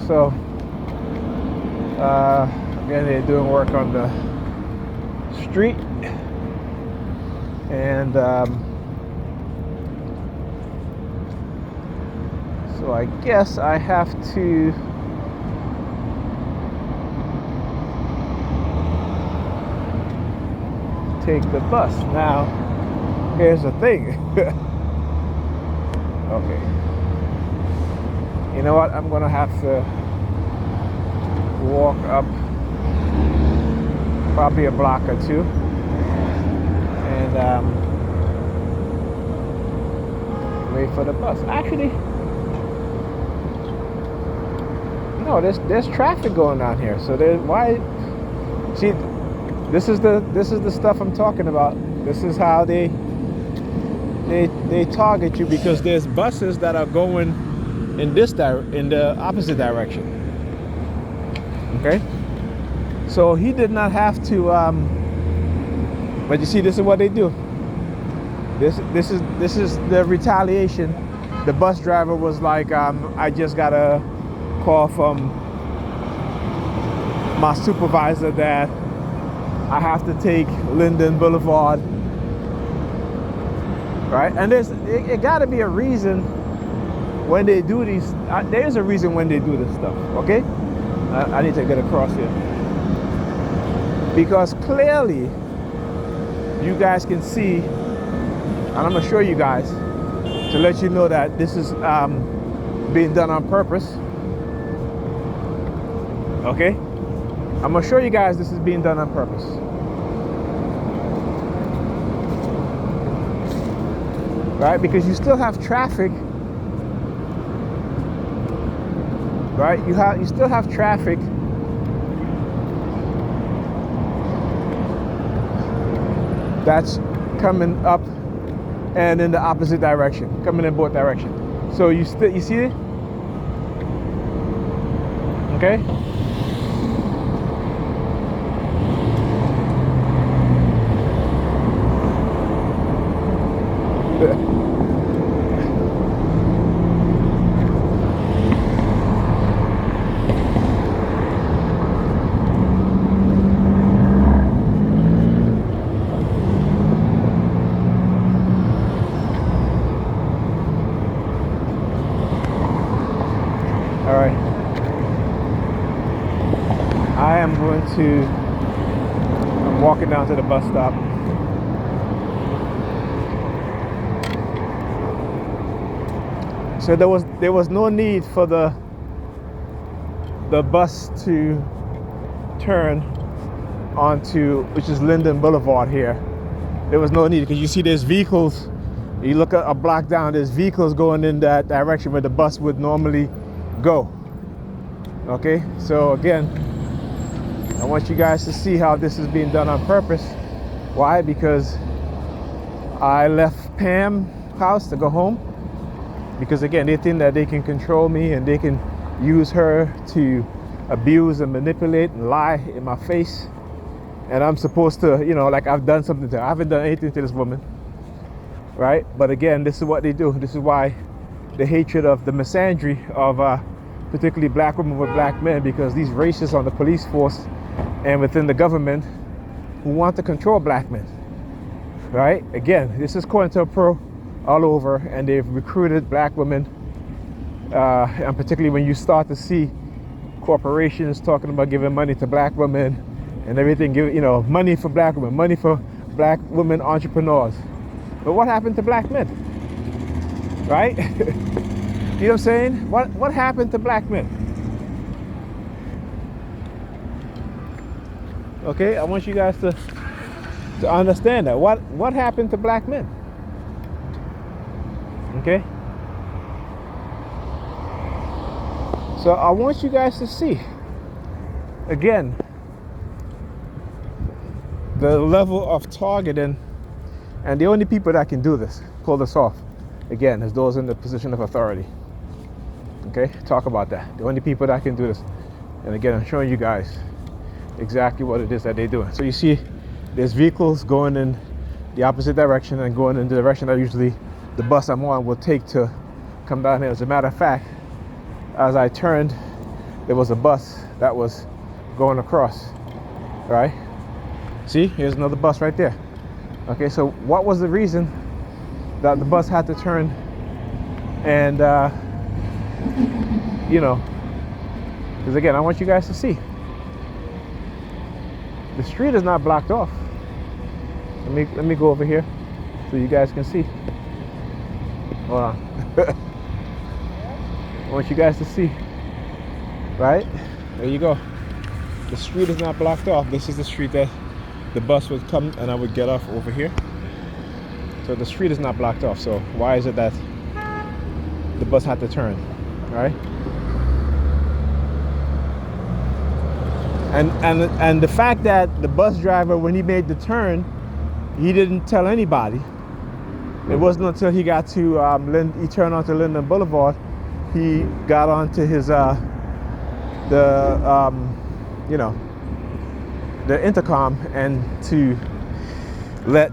So again, they're doing work on the street, and so I guess I have to take the bus. Now, here's the thing. Okay. You know what? I'm gonna have to walk up probably a block or two, and wait for the bus. Actually, no, there's traffic going on here. So there's why. See, this is the stuff I'm talking about. This is how they target you, because there's buses that are going in the opposite direction. Okay, so he did not have to. But you see, this is what they do. This is the retaliation. The bus driver was like, I just got a call from my supervisor that I have to take Linden Boulevard, right? And it got to be a reason when they do these. There's a reason when they do this stuff. Okay, I need to get across here, because clearly you guys can see, and I'm gonna show you guys to let you know that this is being done on purpose. Okay, I'm gonna show you guys this is being done on purpose. Right, because you still have traffic. Right, you still have traffic that's coming up and in the opposite direction, coming in both directions. So you see it? Okay. I'm walking down to the bus stop. So there was no need for the bus to turn onto, which is Linden Boulevard here. There was no need, because you see there's vehicles. You look at a block down, there's vehicles going in that direction where the bus would normally go. Okay, so again, I want you guys to see how this is being done on purpose. Why? Because I left Pam's house to go home, because again, they think that they can control me and they can use her to abuse and manipulate and lie in my face. And I'm supposed to, like I've done something to her. I haven't done anything to this woman, right? But again, this is what they do. This is why the hatred of the misandry of particularly black women with black men, because these racists on the police force and within the government who want to control black men, right? Again, this is COINTELPRO all over, and they've recruited black women, and particularly when you start to see corporations talking about giving money to black women and everything, money for black women, money for black women entrepreneurs. But what happened to black men, right? You know what I'm saying? What happened to black men? Okay, I want you guys to understand that. What happened to black men? Okay? So I want you guys to see, again, the level of targeting, and the only people that can do this, pull this off, again, is those in the position of authority. Okay, talk about that. The only people that can do this. And again, I'm showing you guys exactly what it is that they're doing. So you see, there's vehicles going in the opposite direction and going in the direction that usually the bus I'm on will take to come down here. As a matter of fact, as I turned there was a bus that was going across, right? See, here's another bus right there. Okay, so what was the reason that the bus had to turn and, you know, because again, I want you guys to see. The street is not blocked off. Let me go over here so you guys can see. Hold on. I want you guys to see. Right? There you go. The street is not blocked off. This is the street that the bus would come and I would get off over here. So the street is not blocked off. So why is it that the bus had to turn? Right? And the fact that the bus driver, when he made the turn, he didn't tell anybody. It wasn't until he got to he turned onto Linden Boulevard, he got onto his you know, the intercom, and to let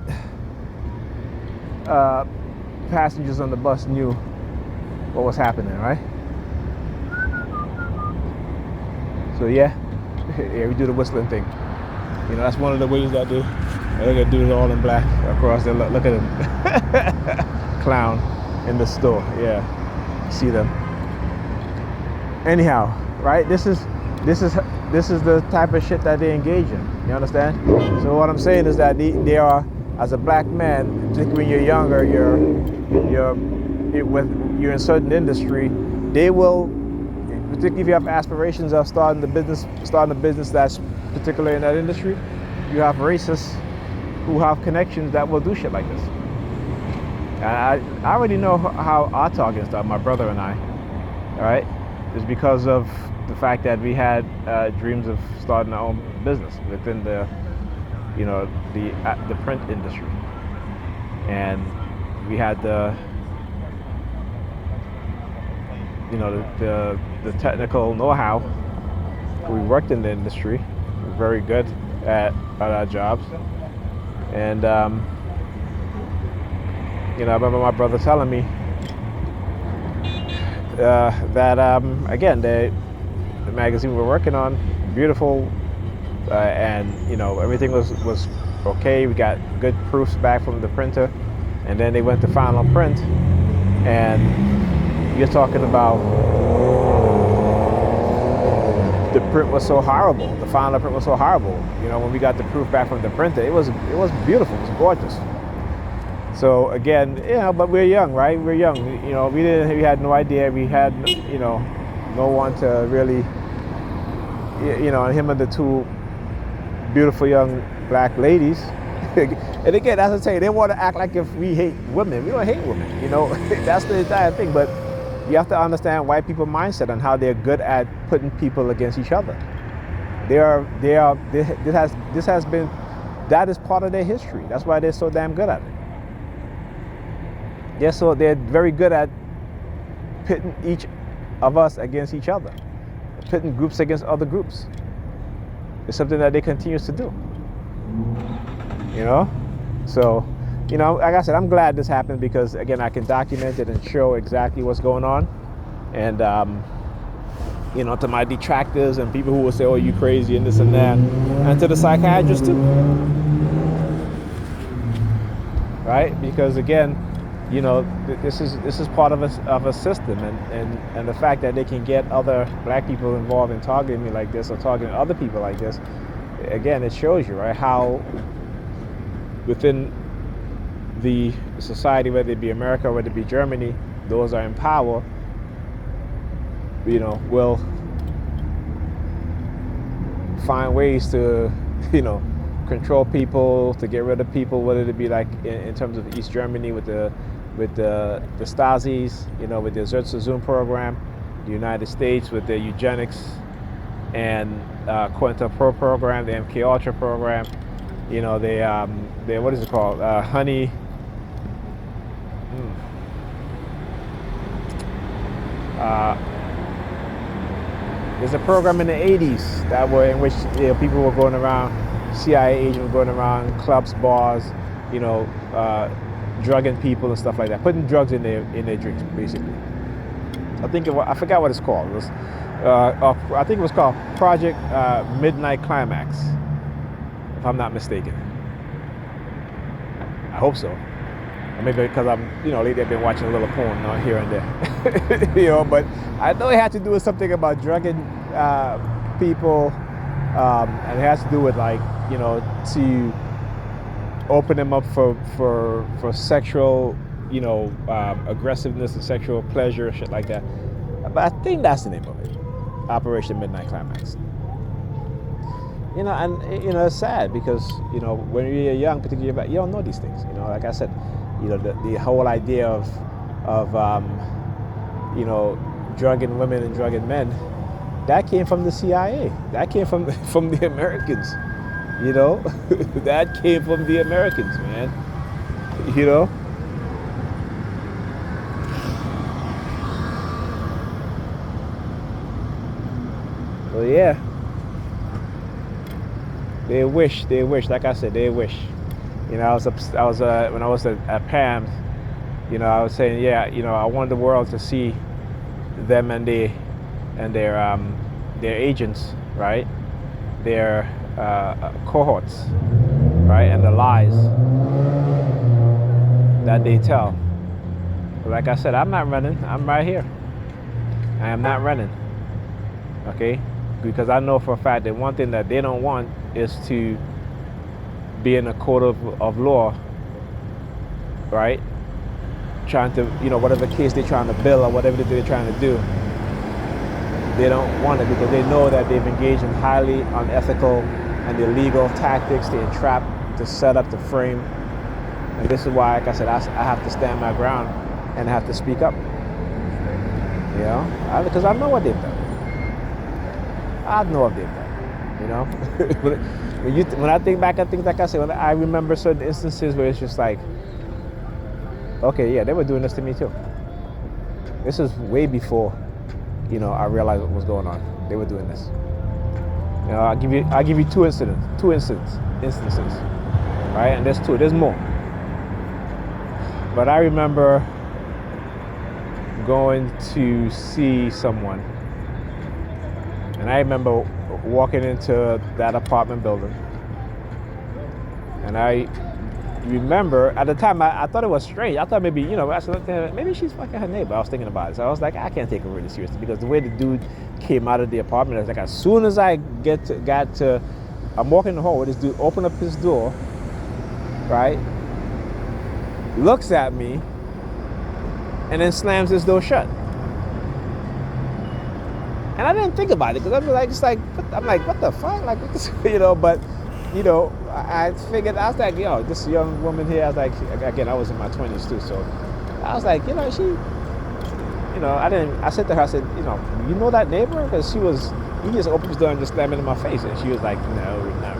passengers on the bus knew what was happening, right? So yeah, we do the whistling thing. You know, that's one of the ways that they're gonna do it all in black across there. Look at him, clown in the store. Yeah, see them. Anyhow, right? This is the type of shit that they engage in. You understand? So what I'm saying is that they are, as a black man, particularly when you're younger, you're in certain industry, they will, particularly if you have aspirations of starting a business that's particularly in that industry, you have racists who have connections that will do shit like this. And I already know how our target started, my brother and I. All right, it's because of the fact that we had dreams of starting our own business within the, you know, the print industry, and we had the, you know, the technical know-how. We worked in the industry. We were very good at our jobs, and you know, I remember my brother telling me that again, the magazine we were working on, beautiful, and you know, everything was okay. We got good proofs back from the printer, and then they went to final print, and you're talking about the print was so horrible. The final print was so horrible. You know, when we got the proof back from the printer, it was beautiful. It was gorgeous. So again, you know, but we're young, right? We're young. You know, we had no idea. We had, you know, no one to really, you know, him and the two beautiful young black ladies. And again, as I say, they want to act like if we hate women. We don't hate women. You know, that's the entire thing. But you have to understand white people mindset and how they're good at putting people against each other. That is part of their history. That's why they're so damn good at it. They're very good at pitting each of us against each other, pitting groups against other groups. It's something that they continue to do. You know? So, you know, like I said, I'm glad this happened because, again, I can document it and show exactly what's going on. And, you know, to my detractors and people who will say, oh, you crazy and this and that, and to the psychiatrists too. Right? Because, again, you know, this is part of a system, and the fact that they can get other black people involved in targeting me like this or targeting other people like this, again, it shows you, right, how within the society, whether it be America, whether it be Germany, those are in power, you know, will find ways to, you know, control people, to get rid of people, whether it be like in terms of East Germany with the Stasis, you know, with the Zertzazum program, the United States with the eugenics and COINTELPRO program, the MK Ultra program, you know, they what is it called? Honey. There's a program in the 80s that were in which, you know, people were going around, CIA agents were going around clubs, bars, you know, drugging people and stuff like that, putting drugs in their drinks, basically. I forgot what it's called. It was I think it was called Project Midnight Climax, if I'm not mistaken. I hope so. Or maybe because I'm, lately I've been watching a little porn here and there. But I know it had to do with something about drugging people, and it has to do with to open them up for sexual, aggressiveness and sexual pleasure and shit like that. But I think that's the name of it, Operation Midnight Climax. And it's sad because when you're young, particularly, you don't know these things. Like I said, the whole idea of drugging women and drugging men, that came from the CIA. That came from the Americans. That came from the Americans, man. Well, yeah. They wish. Like I said, they wish. I was when I was at PAM. I was saying, I want the world to see them and their agents, right? Their cohorts, right, and the lies that they tell. But like I said, I'm not running. I'm right here. I am not running. Okay, because I know for a fact that one thing that they don't want is to be in a court of law, right? Trying to, whatever case they're trying to bill or whatever they're trying to do, they don't want it because they know that they've engaged in highly unethical and illegal tactics to entrap, to set up, to frame. And this is why, like I said, I have to stand my ground and I have to speak up. Because I know what they've done. I know what they've done. When I think back at things, like I said, I remember certain instances where it's just like, okay, yeah, they were doing this to me too. This is way before, I realized what was going on. They were doing this. I'll give you two instances, right? And there's more. But I remember going to see someone, and I remember walking into that apartment building, and I remember at the time I thought it was strange. I thought maybe maybe she's fucking her neighbor. I was thinking about it, so I was like, I can't take it really seriously because the way the dude came out of the apartment, it's like as soon as I I'm walking in the hallway, this dude opened up his door, right? Looks at me, and then slams his door shut. And I didn't think about it because I'm like, what the fuck? Like, what this, but, I figured, I was like, this young woman here, I was like, again, I was in my 20s too, so I was like, she, I said to her, I said, you know that neighbor? Because he just opened his door and just slammed it in my face. And she was like, no, not,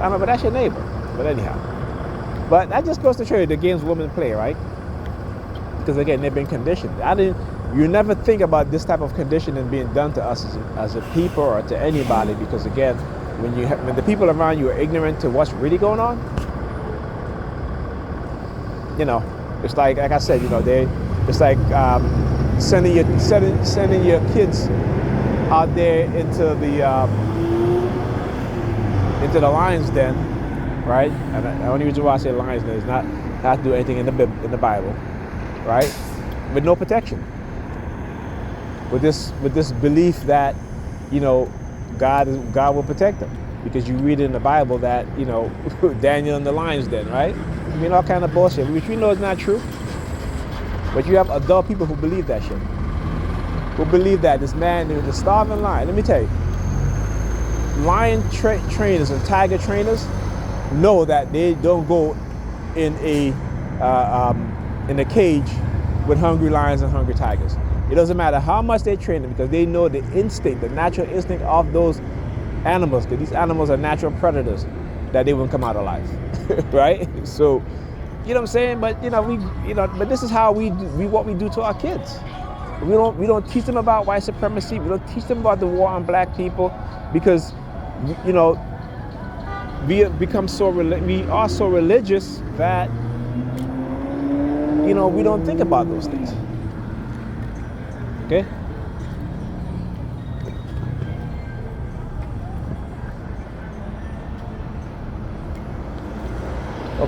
I know, but that's your neighbor. But anyhow. But that just goes to show you the games women play, right? Because again, they've been conditioned. You never think about this type of conditioning being done to us as a people or to anybody, because again, when the people around you are ignorant to what's really going on, it's like I said, it's like sending your kids out there into the lion's den, right? And the only reason why I say lion's den is not to do anything in the Bible, right? With no protection. With this belief that, God will protect them, because you read in the Bible that, Daniel in the lion's den, right? All kind of bullshit, which we know is not true. But you have adult people who believe that shit. Who believe that this man, the starving lion. Let me tell you, lion trainers and tiger trainers know that they don't go in a cage with hungry lions and hungry tigers. It doesn't matter how much they train them, because they know the natural instinct of those animals, because these animals are natural predators, that they won't come out alive, right? So, you know what I'm saying? But but this is how what we do to our kids. We don't teach them about white supremacy. We don't teach them about the war on black people, because we are so religious that we don't think about those things. Okay?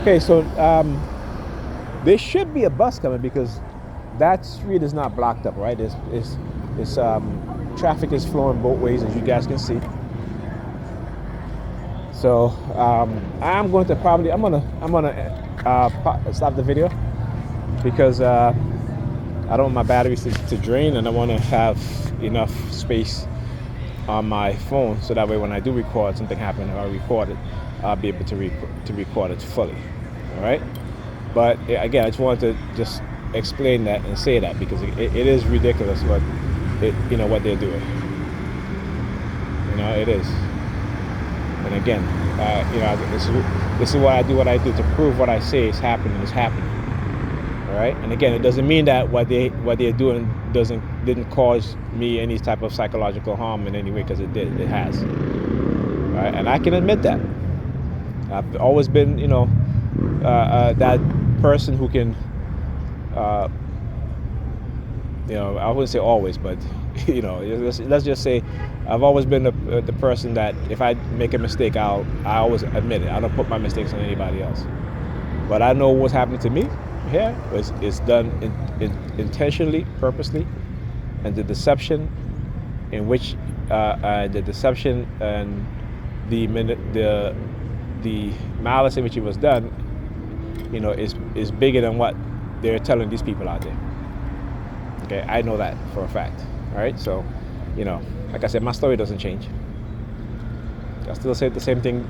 Okay, so there should be a bus coming because that street is not blocked up, right? It's traffic is flowing both ways, as you guys can see. So I'm gonna stop the video because I don't want my batteries to drain, and I want to have enough space on my phone so that way when I do record something happen or I record it, I'll be able to record it fully. All right. But again, I just wanted to just explain that and say that because it is ridiculous what what they're doing. It is. And again, this is why I do what I do to prove what I say is happening. All right. And again, it doesn't mean that what they're doing didn't cause me any type of psychological harm in any way, because it did. It has. All right. And I can admit that. I've always been, that person who can, I wouldn't say always, but let's just say I've always been the person that if I make a mistake, I always admit it. I don't put my mistakes on anybody else. But I know what's happening to me here is done intentionally, purposely, and the deception in which the deception and the malice in which it was done, is bigger than what they're telling these people out there. Okay, I know that for a fact. All right, so, like I said, my story doesn't change. I still say the same thing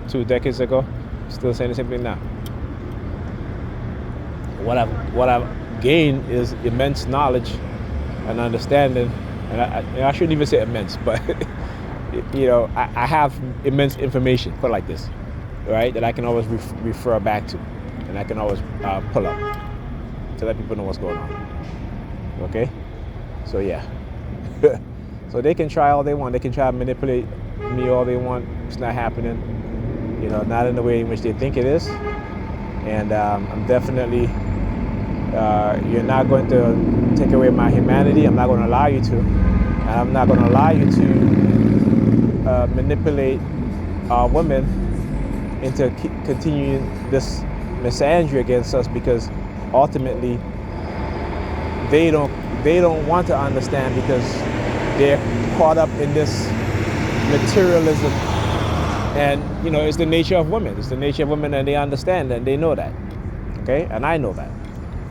2 decades ago. Still saying the same thing now. What I've gained is immense knowledge and understanding, and I shouldn't even say immense, but I have immense information, put it like this, right? That I can always refer back to, and I can always pull up to let people know what's going on. Okay, so yeah. So they can try all they want. They can try to manipulate me all they want. It's not happening. Not in the way in which they think it is. And I'm definitely, you're not going to take away my humanity. I'm not going to allow you to. And I'm not going to allow you to manipulate women into continuing this misandry against us, because ultimately they don't want to understand, because they're caught up in this materialism. And it's the nature of women. It's the nature of women, and they understand and they know that. Okay, and I know that.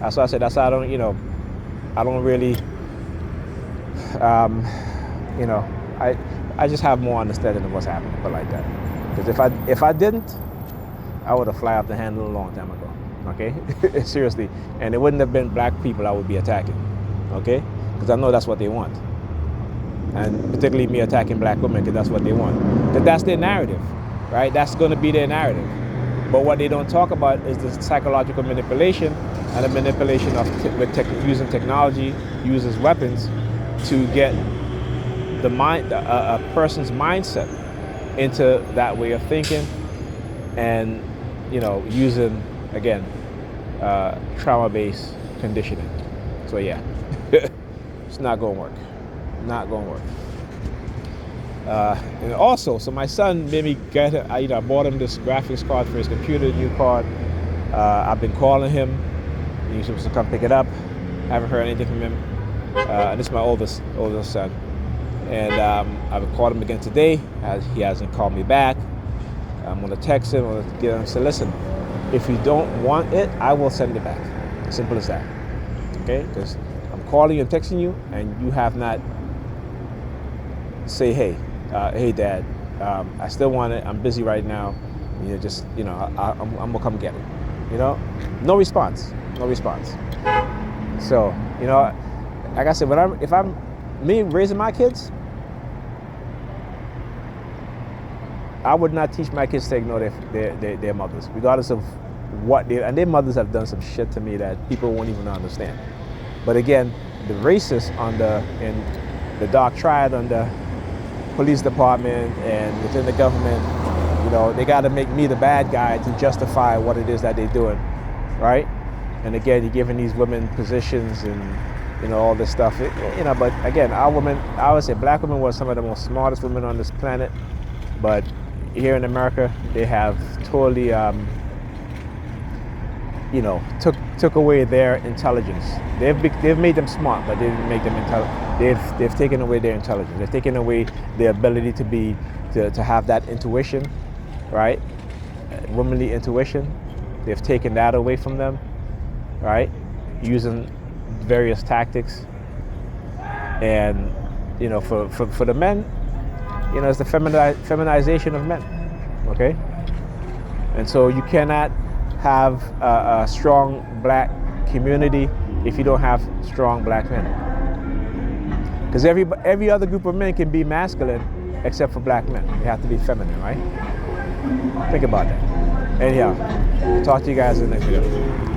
That's why I said that's why I don't really, I just have more understanding of what's happening, but like that. Because if I didn't, I would have fly off the handle a long time ago. Okay, seriously, and it wouldn't have been black people I would be attacking. Okay, because I know that's what they want. And particularly me attacking black women, because that's what they want. Because that's their narrative, right? That's going to be their narrative. But what they don't talk about is the psychological manipulation and the manipulation of using technology, uses weapons to get a person's mindset into that way of thinking, and using again trauma-based conditioning. So yeah, it's not going to work. Not going to work. And also, so my son made me I bought him this graphics card for his computer, new card. I've been calling him. He's supposed to come pick it up. Haven't heard anything from him. And this is my oldest son. And I've called him again today. He hasn't called me back. I'm going to text him. I'm going to get him and say, listen, if you don't want it, I will send it back. Simple as that. Okay? Because I'm calling you and texting you, and you have not say, hey Dad, I still want it. I'm busy right now. I'm gonna come get it. No response. So like I said, if I'm me raising my kids, I would not teach my kids to ignore their mothers, regardless of what and their mothers have done some shit to me that people won't even understand. But again, the racists in the dark triad on the police department and within the government, they got to make me the bad guy to justify what it is that they're doing, right? And again, you're giving these women positions and all this stuff. But again, our women, I would say black women were some of the most smartest women on this planet. But here in America, they have totally you know, took away their intelligence. They've made them smart, but they didn't make them intelligent. They've taken away their intelligence. They've taken away their ability to have that intuition, right? Womanly intuition. They've taken that away from them, right? Using various tactics. And you know, for the men, you know, it's the feminization of men. Okay, and so you cannot have a strong black community if you don't have strong black men. Because every other group of men can be masculine except for black men. They have to be feminine, right? Think about that. Anyhow, talk to you guys in the next video.